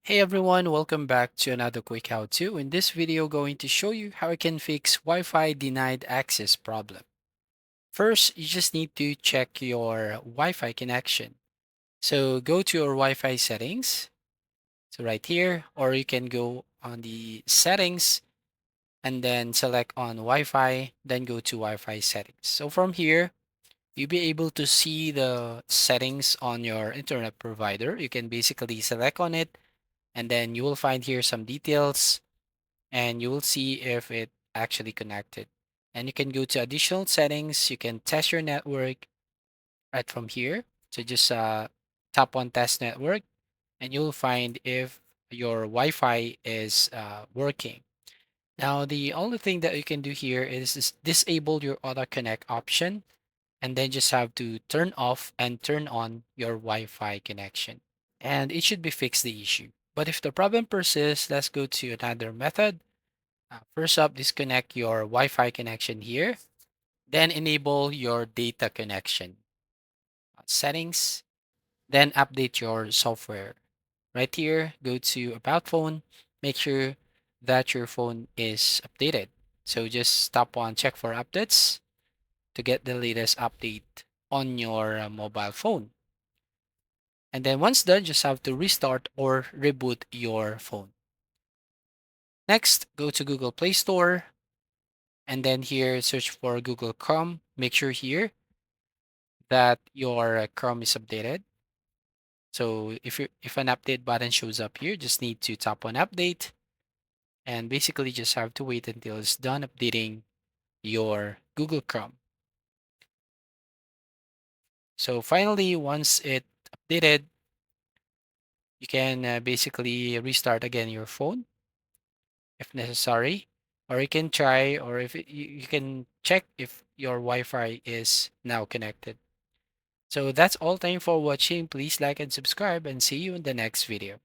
Hey everyone, welcome back to another quick how-to. In this video, going to show you how I can fix Wi-Fi denied access problem. First, you just need to check your Wi-Fi connection. So go to your Wi-Fi settings, so right here, or you can go on the settings and then select on Wi-Fi, then go to Wi-Fi settings. So from here, you'll be able to see the settings on your internet provider. You can basically select on it and then you will find here some details and you will see if it actually connected. And you can go to additional settings. You can test your network right from here. So just tap on test network and you'll find if your Wi-Fi is working. Now, the only thing that you can do here is disable your auto connect option and then just have to turn off and turn on your Wi-Fi connection. And it should be fixed the issue. But if the problem persists, let's go to another method. First up, disconnect your Wi-Fi connection here. Then enable your data connection. Settings. Then update your software. Right here, go to About Phone. Make sure that your phone is updated. So just tap on Check for Updates to get the latest update on your mobile phone. And then once done, just have to restart or reboot your phone. Next, go to Google Play Store and then here search for Google Chrome. Make sure here that your Chrome is updated. So if an update button shows up here, just need to tap on update and basically just have to wait until it's done updating your Google Chrome. So finally, once it updated, you can basically restart again your phone if necessary, or you can try, or if you can check if your Wi-Fi is now connected. So that's all. Time for watching. Please like and subscribe and see you in the next video.